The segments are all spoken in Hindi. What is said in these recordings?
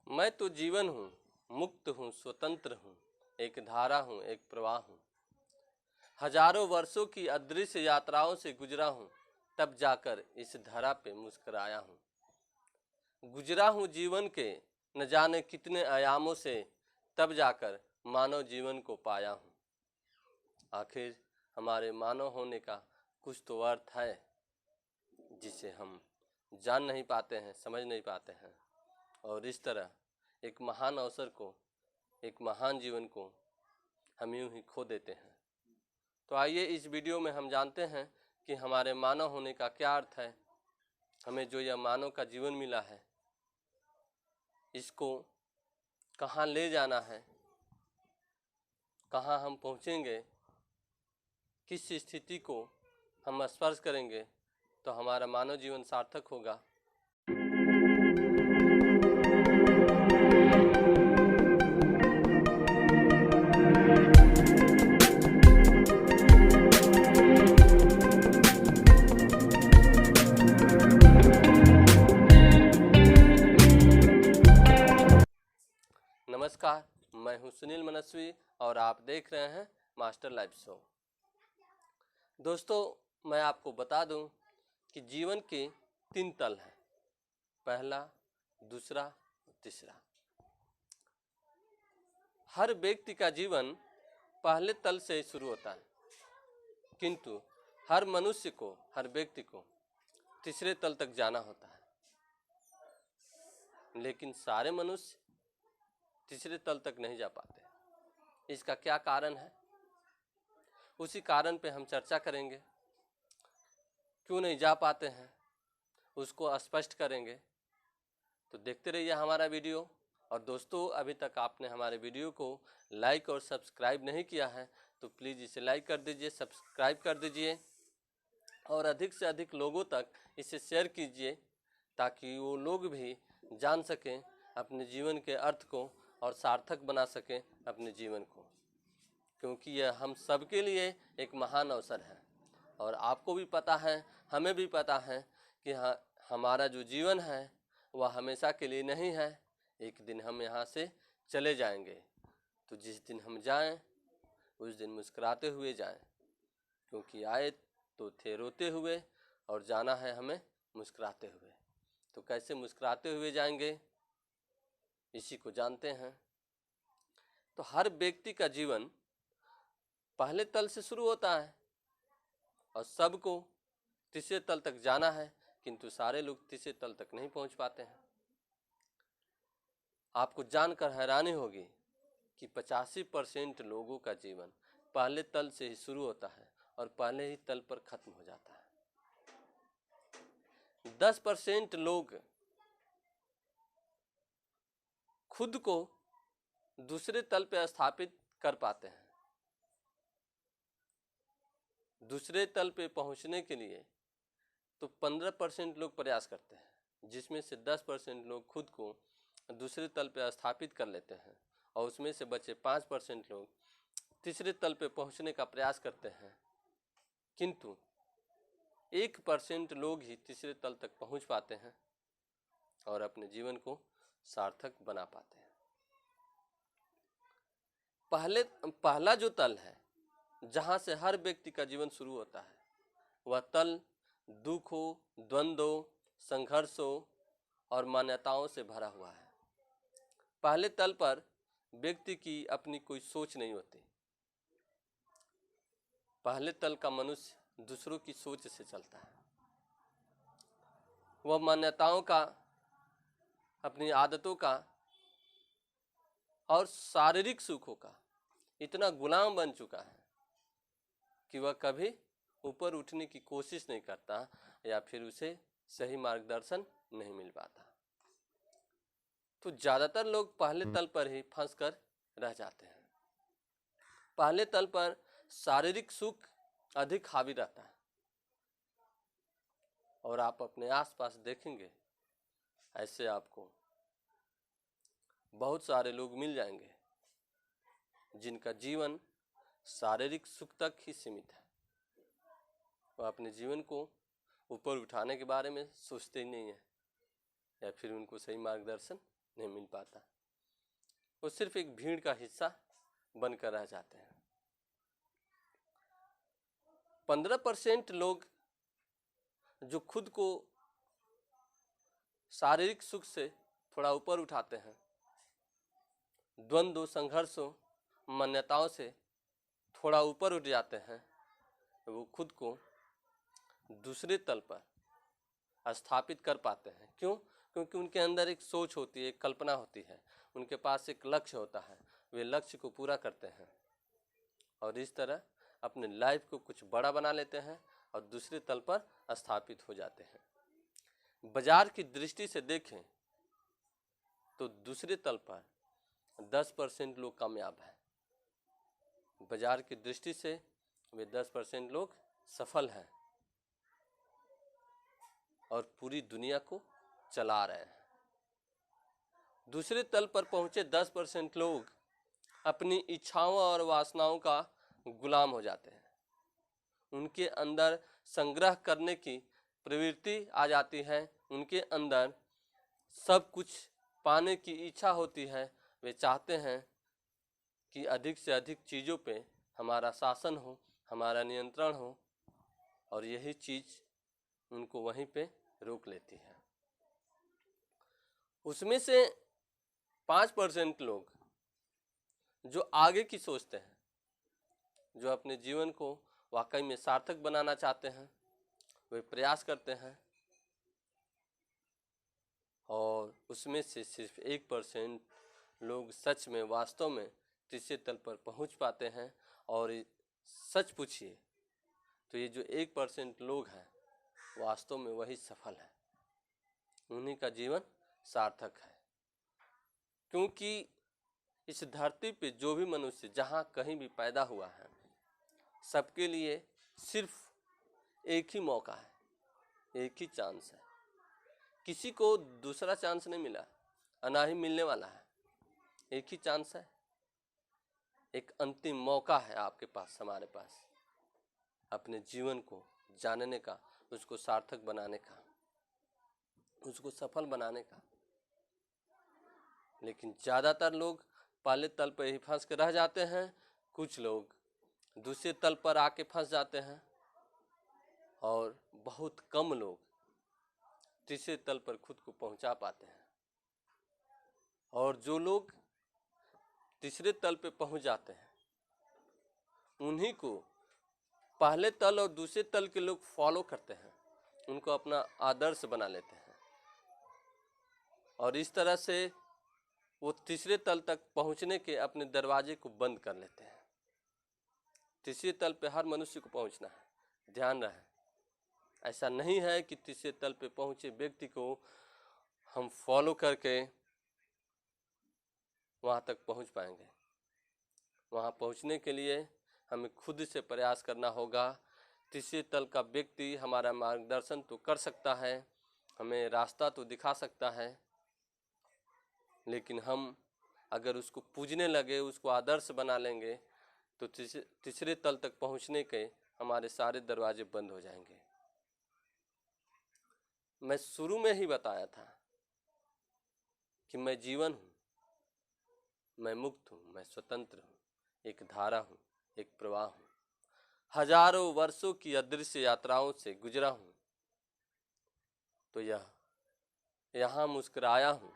मैं तो जीवन हूँ, मुक्त हूँ, स्वतंत्र हूँ, एक धारा हूँ, एक प्रवाह हूँ। हजारों वर्षों की अदृश्य यात्राओं से गुजरा हूँ, तब जाकर इस धरा पे मुस्कुराया हूँ। गुजरा हूँ जीवन के न जाने कितने आयामों से, तब जाकर मानव जीवन को पाया हूँ। आखिर हमारे मानव होने का कुछ तो अर्थ है जिसे हम जान नहीं पाते हैं, समझ नहीं पाते हैं, और इस तरह एक महान अवसर को, एक महान जीवन को हम यूं ही खो देते हैं। तो आइए इस वीडियो में हम जानते हैं कि हमारे मानव होने का क्या अर्थ है। हमें जो यह मानव का जीवन मिला है, इसको कहाँ ले जाना है, कहाँ हम पहुँचेंगे, किस स्थिति को हम स्पर्श करेंगे तो हमारा मानव जीवन सार्थक होगा। नमस्कार, मैं हूं सुनील मनस्वी और आप देख रहे हैं मास्टर लाइफ शो। दोस्तों, मैं आपको बता दूं कि जीवन के 3 तल हैं, पहला, दूसरा, तीसरा। हर व्यक्ति का जीवन पहले तल से शुरू होता है, किंतु हर मनुष्य को, हर व्यक्ति को तीसरे तल तक जाना होता है। लेकिन सारे मनुष्य तीसरे तल तक नहीं जा पाते। इसका क्या कारण है, उसी कारण पे हम चर्चा करेंगे। क्यों नहीं जा पाते हैं, उसको स्पष्ट करेंगे। तो देखते रहिए हमारा वीडियो। और दोस्तों, अभी तक आपने हमारे वीडियो को लाइक और सब्सक्राइब नहीं किया है तो प्लीज़ इसे लाइक कर दीजिए, सब्सक्राइब कर दीजिए और अधिक से अधिक लोगों तक इसे शेयर कीजिए, ताकि वो लोग भी जान सकें अपने जीवन के अर्थ को और सार्थक बना सकें अपने जीवन को। क्योंकि यह हम सबके लिए एक महान अवसर है और आपको भी पता है, हमें भी पता है कि हमारा जो जीवन है वह हमेशा के लिए नहीं है। एक दिन हम यहाँ से चले जाएंगे, तो जिस दिन हम जाएं उस दिन मुस्कुराते हुए जाएं, क्योंकि आए तो थे रोते हुए और जाना है हमें मुस्कुराते हुए। तो कैसे मुस्कुराते हुए जाएंगे, इसी को जानते हैं। तो हर व्यक्ति का जीवन पहले तल से शुरू होता है और सबको तीसरे तल तक जाना है, किंतु सारे लोग तीसरे तल तक नहीं पहुंच पाते हैं। आपको जानकर हैरानी होगी कि 85% लोगों का जीवन पहले तल से ही शुरू होता है और पहले ही तल पर खत्म हो जाता है। 10% लोग खुद को दूसरे तल पर स्थापित कर पाते हैं। दूसरे तल पे पहुंचने के लिए तो 15% लोग प्रयास करते हैं, जिसमें से 10% लोग खुद को दूसरे तल पे स्थापित कर लेते हैं और उसमें से बचे 5% लोग तीसरे तल पे पहुंचने का प्रयास करते हैं। किंतु 1% लोग ही तीसरे तल तक पहुंच पाते हैं और अपने जीवन को सार्थक बना पाते हैं। पहला जो तल है, जहाँ से हर व्यक्ति का जीवन शुरू होता है, वह तल दुखों, द्वंद्वों, संघर्षों और मान्यताओं से भरा हुआ है। पहले तल पर व्यक्ति की अपनी कोई सोच नहीं होती। पहले तल का मनुष्य दूसरों की सोच से चलता है। वह मान्यताओं का, अपनी आदतों का और शारीरिक सुखों का इतना गुलाम बन चुका है कि वह कभी ऊपर उठने की कोशिश नहीं करता या फिर उसे सही मार्गदर्शन नहीं मिल पाता। तो ज़्यादातर लोग पहले तल पर ही फंसकर रह जाते हैं। पहले तल पर शारीरिक सुख अधिक हावी रहता है और आप अपने आसपास देखेंगे, ऐसे आपको बहुत सारे लोग मिल जाएंगे जिनका जीवन शारीरिक सुख तक ही सीमित है। वह अपने जीवन को ऊपर उठाने के बारे में सोचते ही नहीं है या फिर उनको सही मार्गदर्शन नहीं मिल पाता, वो सिर्फ एक भीड़ का हिस्सा बनकर रह जाते हैं। 15% लोग जो खुद को शारीरिक सुख से थोड़ा ऊपर उठाते हैं, द्वंद्व संघर्षों मान्यताओं से थोड़ा ऊपर उठ जाते हैं, वो खुद को दूसरे तल पर स्थापित कर पाते हैं। क्यों? क्योंकि उनके अंदर एक सोच होती है, एक कल्पना होती है, उनके पास एक लक्ष्य होता है, वे लक्ष्य को पूरा करते हैं और इस तरह अपने लाइफ को कुछ बड़ा बना लेते हैं और दूसरे तल पर स्थापित हो जाते हैं। बाजार की दृष्टि से देखें तो दूसरे तल पर 10% लोग कामयाब हैं। बाजार की दृष्टि से वे 10% लोग सफल हैं और पूरी दुनिया को चला रहे हैं। दूसरे तल पर पहुंचे 10% लोग अपनी इच्छाओं और वासनाओं का गुलाम हो जाते हैं। उनके अंदर संग्रह करने की प्रवृत्ति आ जाती है, उनके अंदर सब कुछ पाने की इच्छा होती है। वे चाहते हैं कि अधिक से अधिक चीज़ों पे हमारा शासन हो, हमारा नियंत्रण हो और यही चीज़ उनको वहीं पे रोक लेती है। उसमें से 5% लोग जो आगे की सोचते हैं, जो अपने जीवन को वाकई में सार्थक बनाना चाहते हैं, वे प्रयास करते हैं और उसमें से सिर्फ 1% लोग सच में वास्तव में तीसरे तल पर पहुंच पाते हैं। और सच पूछिए तो ये जो 1% लोग हैं वास्तव में वही सफल है, उन्हीं का जीवन सार्थक है। क्योंकि इस धरती पे जो भी मनुष्य जहाँ कहीं भी पैदा हुआ है, सबके लिए सिर्फ एक ही मौका है, एक ही चांस है। किसी को दूसरा चांस नहीं मिला, ना ही मिलने वाला है। एक ही चांस है, एक अंतिम मौका है आपके पास, हमारे पास, अपने जीवन को जानने का, उसको सार्थक बनाने का, उसको सफल बनाने का। लेकिन ज़्यादातर लोग पहले तल पर ही फंस के रह जाते हैं, कुछ लोग दूसरे तल पर आके फंस जाते हैं और बहुत कम लोग तीसरे तल पर खुद को पहुंचा पाते हैं। और जो लोग तीसरे तल पे पहुंच जाते हैं उन्हीं को पहले तल और दूसरे तल के लोग फॉलो करते हैं, उनको अपना आदर्श बना लेते हैं और इस तरह से वो तीसरे तल तक पहुंचने के अपने दरवाजे को बंद कर लेते हैं। तीसरे तल पे हर मनुष्य को पहुंचना है, ध्यान रहे। ऐसा नहीं है कि तीसरे तल पे पहुंचे व्यक्ति को हम फॉलो करके वहाँ तक पहुँच पाएंगे। वहाँ पहुँचने के लिए हमें खुद से प्रयास करना होगा। तीसरे तल का व्यक्ति हमारा मार्गदर्शन तो कर सकता है, हमें रास्ता तो दिखा सकता है, लेकिन हम अगर उसको पूजने लगे, उसको आदर्श बना लेंगे तो तीसरे तल तक पहुँचने के हमारे सारे दरवाजे बंद हो जाएंगे। मैं शुरू में ही बताया था कि मैं जीवन हूँ, मैं मुक्त हूँ, मैं स्वतंत्र हूँ, एक धारा हूँ, एक प्रवाह हूँ, हजारों वर्षों की अदृश्य यात्राओं से गुजरा हूँ, तो यहाँ मुस्कुराया हूँ,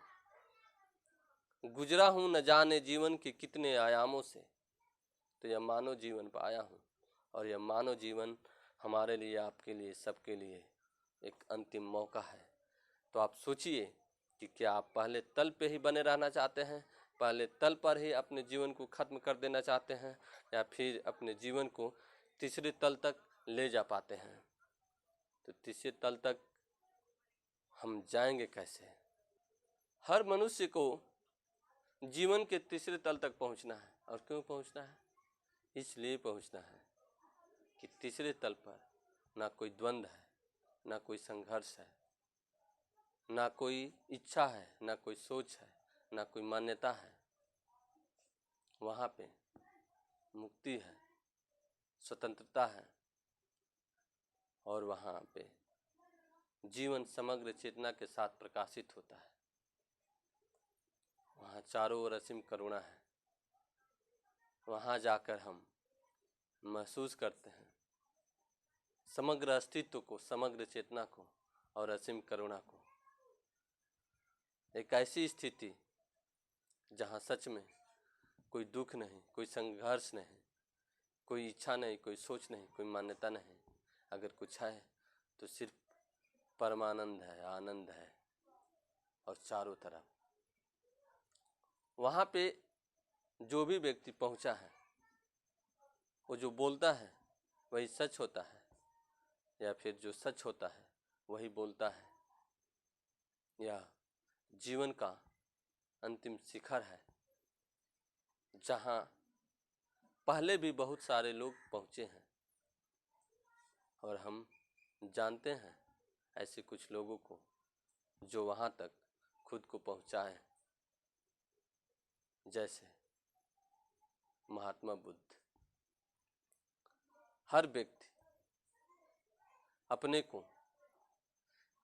गुजरा हूँ न जाने जीवन के कितने आयामों से, तो यह मानव जीवन पाया हूँ। और यह मानव जीवन हमारे लिए, आपके लिए, सबके लिए एक अंतिम मौका है। तो आप सोचिए कि क्या आप पहले तल पे ही बने रहना चाहते हैं, पहले तल पर ही अपने जीवन को ख़त्म कर देना चाहते हैं, या फिर अपने जीवन को तीसरे तल तक ले जा पाते हैं। तो तीसरे तल तक हम जाएंगे कैसे? हर मनुष्य को जीवन के तीसरे तल तक पहुंचना है। और क्यों पहुंचना है? इसलिए पहुंचना है कि तीसरे तल पर ना कोई द्वंद्व है, ना कोई संघर्ष है, ना कोई इच्छा है, ना कोई सोच है, ना कोई मान्यता है। वहाँ पे मुक्ति है, स्वतंत्रता है और वहाँ पे जीवन समग्र चेतना के साथ प्रकाशित होता है। जहाँ चारों ओर असीम करुणा है, वहाँ जाकर हम महसूस करते हैं समग्र अस्तित्व को, समग्र चेतना को और असीम करुणा को। एक ऐसी स्थिति जहाँ सच में कोई दुख नहीं, कोई संघर्ष नहीं, कोई इच्छा नहीं, कोई सोच नहीं, कोई मान्यता नहीं। अगर कुछ है तो सिर्फ परमानंद है, आनंद है और चारों तरफ। वहाँ पे जो भी व्यक्ति पहुँचा है, वो जो बोलता है वही सच होता है, या फिर जो सच होता है वही बोलता है। यह जीवन का अंतिम शिखर है, जहाँ पहले भी बहुत सारे लोग पहुँचे हैं और हम जानते हैं ऐसे कुछ लोगों को जो वहाँ तक खुद को पहुँचाए, जैसे महात्मा बुद्ध। हर व्यक्ति अपने को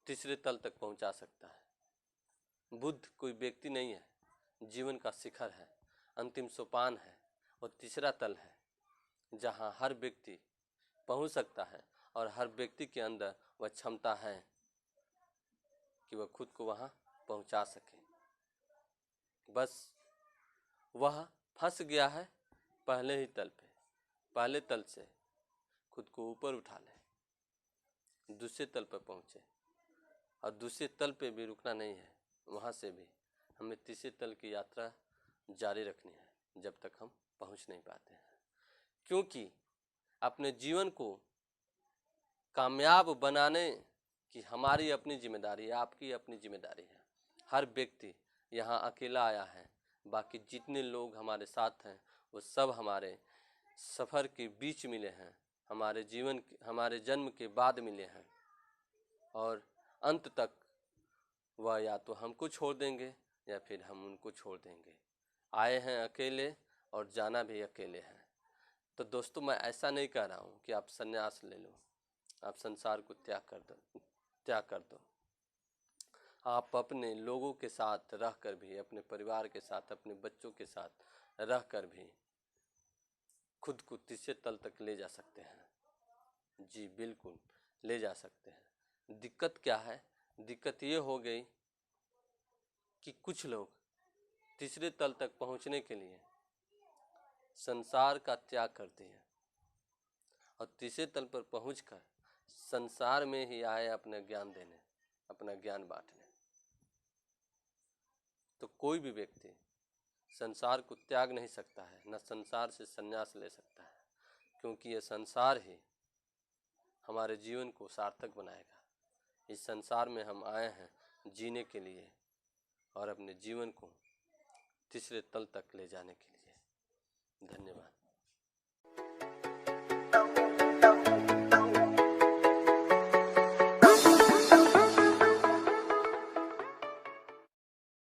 तीसरे तल तक पहुँचा सकता है। बुद्ध कोई व्यक्ति नहीं है, जीवन का शिखर है, अंतिम सोपान है और तीसरा तल है जहाँ हर व्यक्ति पहुँच सकता है और हर व्यक्ति के अंदर वह क्षमता है कि वह खुद को वहाँ पहुँचा सके। बस वह फंस गया है पहले ही तल पे, पहले तल से खुद को ऊपर उठा ले, दूसरे तल पर पहुँचे। और दूसरे तल पे भी रुकना नहीं है, वहाँ से भी हमें तीसरे तल की यात्रा जारी रखनी है जब तक हम पहुँच नहीं पाते हैं। क्योंकि अपने जीवन को कामयाब बनाने की हमारी अपनी जिम्मेदारी है, आपकी अपनी जिम्मेदारी है। हर व्यक्ति यहाँ अकेला आया है, बाकी जितने लोग हमारे साथ हैं वो सब हमारे सफ़र के बीच मिले हैं, हमारे जीवन हमारे जन्म के बाद मिले हैं और अंत तक वह या तो हमको छोड़ देंगे या फिर हम उनको छोड़ देंगे। आए हैं अकेले और जाना भी अकेले हैं। तो दोस्तों, मैं ऐसा नहीं कह रहा हूँ कि आप संन्यास ले लो, आप संसार को त्याग कर दो। आप अपने लोगों के साथ रहकर भी, अपने परिवार के साथ, अपने बच्चों के साथ रहकर भी खुद को तीसरे तल तक ले जा सकते हैं। जी बिल्कुल ले जा सकते हैं। दिक्कत क्या है? दिक्कत ये हो गई कि कुछ लोग तीसरे तल तक पहुंचने के लिए संसार का त्याग करते हैं और तीसरे तल पर पहुंचकर संसार में ही आए अपना ज्ञान देने, अपना ज्ञान बांटने। तो कोई भी व्यक्ति संसार को त्याग नहीं सकता है, न संसार से संन्यास ले सकता है, क्योंकि यह संसार ही हमारे जीवन को सार्थक बनाएगा। इस संसार में हम आए हैं जीने के लिए और अपने जीवन को तीसरे तल तक ले जाने के लिए। धन्यवाद।